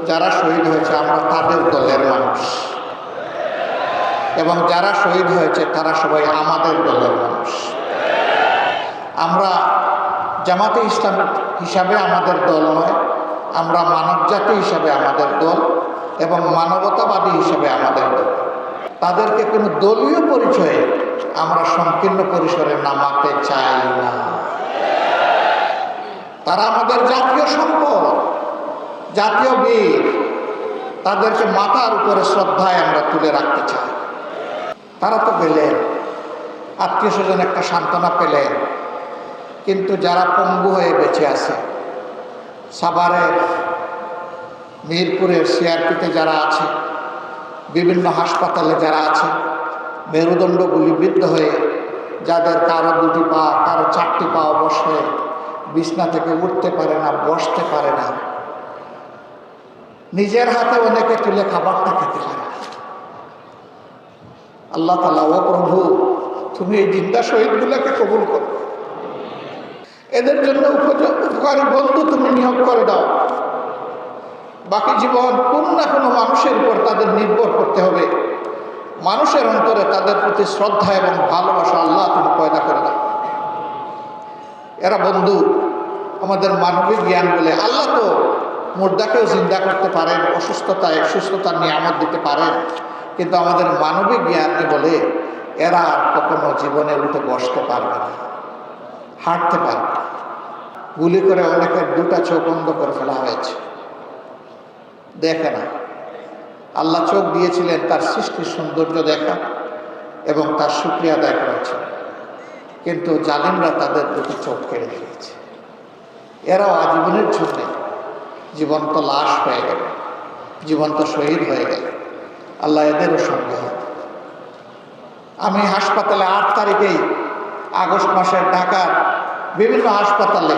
যারা শহীদ হয়েছে আমরা তাদের দলের মানুষ, এবং যারা শহীদ হয়েছে তারা সবাই আমাদের দলের মানুষ। আমরা জামাতে ইসলামী হিসাবে আমাদের দল নয়, আমরা মানবজাতি হিসাবে আমাদের দল এবং মানবতাবাদী হিসাবে আমাদের দল। তাদেরকে কোনো দলীয় পরিচয়ে আমরা সংকীর্ণ পরিসরে নামাতে চাই না। তারা আমাদের জাতীয় সম্পদ, জাতীয় বীর। তাদেরকে মাথার উপরে শ্রদ্ধায় আমরা তুলে রাখতে চাই। তারা তো গেলেন, আত্মীয় স্বজন একটা সান্ত্বনা পেলেন, কিন্তু যারা পঙ্গু হয়ে বেঁচে আছে, সাভারের, মিরপুরের সিআরপিতে যারা আছে, বিভিন্ন হাসপাতালে যারা আছে, মেরুদণ্ড গুলিবিদ্ধ হয়ে, যাদের কারো 2টি পা, কারো 4টি পা অবশ হয়ে বিছনা থেকে উঠতে পারে না, বসতে পারে না, নিজের হাতে অনেকে তুলে খাবারটা খেতে পারে না। আল্লাহ তাআলা, ও প্রভু, তুমি এই জিন্দা শহীদগুলোকে কবুল করো, এদের জন্য উপকারী বন্ধু তুমি নিয়োগ করে দাও। বাকি জীবন কোনো না কোনো মানুষের উপর তাদের নির্ভর করতে হবে। মানুষের অন্তরে তাদের প্রতি শ্রদ্ধা এবং ভালোবাসা আল্লাহ তুমি পয়দা করে দাও। এরা বন্ধু, আমাদের মানবিক জ্ঞান বলে। আল্লাহ তো মুর্দাকেও জিন্দা করতে পারেন, অসুস্থতায় সুস্থতার নিয়ামত দিতে পারেন, কিন্তু আমাদের মানবিক জ্ঞানকে বলে এরা আর কখনো জীবনে উঠে বসতে পারবে না, হাঁটতে পারবে না। গুলি করে অনেকের 2টা চোখ বন্ধ করে ফেলা হয়েছে, দেখে না। আল্লাহ চোখ দিয়েছিলেন তার সৃষ্টির সৌন্দর্য দেখা এবং তার শুকরিয়া আদায় করেছে, কিন্তু জালিমরা তাদের 2টি চোখ কেড়ে দিয়েছে। এরাও আজীবনের জন্য জীবন্ত লাশ হয়ে গেল, জীবন্ত শহীদ হয়ে গেল। আল্লাহ এদেরও সঙ্গে হয়। আমি হাসপাতালে 8 তারিখেই আগস্ট মাসের ঢাকার বিভিন্ন হাসপাতালে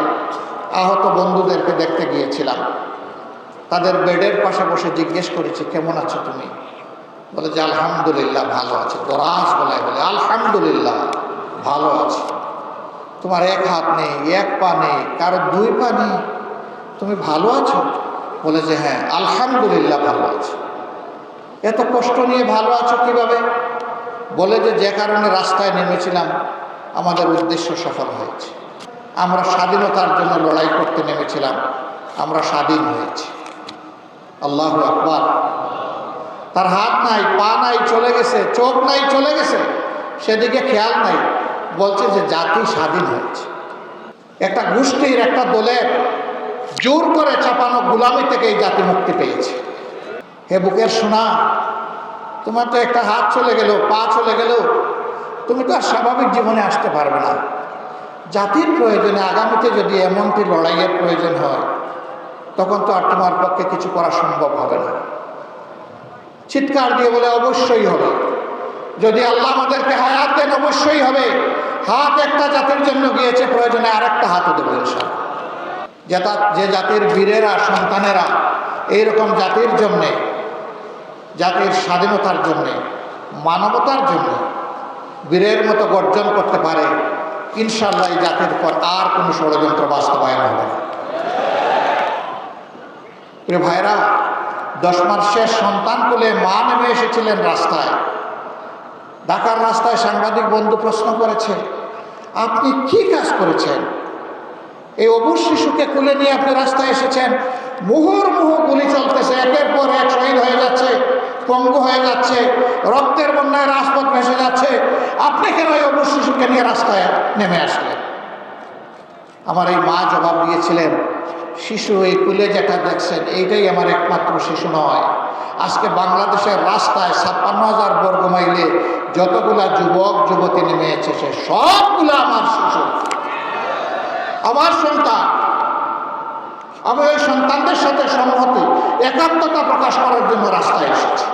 আহত বন্ধুদেরকে দেখতে গিয়েছিলাম। তাদের বেডের পাশে বসে জিজ্ঞেস করেছি, কেমন আছো তুমি? বলে যে আলহামদুলিল্লাহ ভালো আছে। দরাজ গলায় বলে, আলহামদুলিল্লাহ ভালো আছে। তোমার 1 হাত নেই, 1 পা নেই, কারো 2 পা নেই, তুমি ভালো আছো? বলে যে হ্যাঁ আলহামদুলিল্লাহ ভালো আছি। এত কষ্ট নিয়ে ভালো আছো কিভাবে? বলে যে কারণে রাস্তায় নেমেছিলাম আমাদের উদ্দেশ্য সফল হয়েছে। আমরা স্বাধীনতার জন্য লড়াই করতে নেমেছিলাম, আমরা স্বাধীন হয়েছি। আল্লাহু আকবার। তার হাত নাই, পা নাই, চলে গেছে, চোখ নাই, চলে গেছে, সেদিকে খেয়াল নাই, বলছে যে জাতি স্বাধীন হয়েছে। একটা গোষ্ঠীর, একটা দলের জোর করে চাপানো গোলামি থেকে এই জাতি মুক্তি পেয়েছে। হে বুকের সোনা, তোমার তো একটা হাত চলে গেল, পা চলে গেল, তুমি তো আর স্বাভাবিক জীবনে আসতে পারবে না। জাতির প্রয়োজনে আগামীতে যদি এমনটি লড়াইয়ের প্রয়োজন হয়, তখন তো আর তোমার পক্ষে কিছু করা সম্ভব হবে না। চিৎকার দিয়ে বলে অবশ্যই হবে। যদি আল্লাহ আমাদেরকে হায়াত দেন অবশ্যই হবে। হাত একটা জাতির জন্য গিয়েছে, প্রয়োজনে আরেকটা হাতও দেবো ইনশাআল্লাহ। যে জাতির বীরেরা, সন্তানেরা এইরকম জাতির জন্যে, জাতির স্বাধীনতার জন্যে, মানবতার জন্য বীরের মতো গর্জন করতে পারে, ইনশাআল্লাহ এই জাতির পর আর কোনো ষড়যন্ত্র বাস্তবায়ন হবে না। প্রিয় ভাইরা, 10 মাস শেষ সন্তান কোলে মা নেমে এসেছিলেন রাস্তায়। ঢাকার রাস্তায় সাংবাদিক বন্ধু প্রশ্ন করেছে, আপনি কি কাজ করেছেন? এই অবুঝ শিশুকে কোলে নিয়ে আপনি রাস্তায় এসেছেন, মুহুর্মুহু গুলি চলতেছে, একের পর এক শহীদ হয়ে যাচ্ছে, পঙ্গু হয়ে যাচ্ছে, রক্তের বন্যায় রাজপথ ভেসে যাচ্ছে, আপনি কেন এই অবুঝ শিশুকে নিয়ে রাস্তায় নেমে আসলেন? আমার এই মা জবাব দিয়েছিলেন, শিশু এই কুলে যেটা দেখছেন এইটাই আমার একমাত্র শিশু নয়। আজকে বাংলাদেশের রাস্তায় 56,000 বর্গ মাইলে যতগুলা যুবক যুবতী নেমে এসেছে সবগুলো আমার শিশু, আমার সন্তান। আমি ওই সন্তানদের সাথে সংহতি, একাত্মতা প্রকাশ করার জন্য রাস্তায় এসেছি।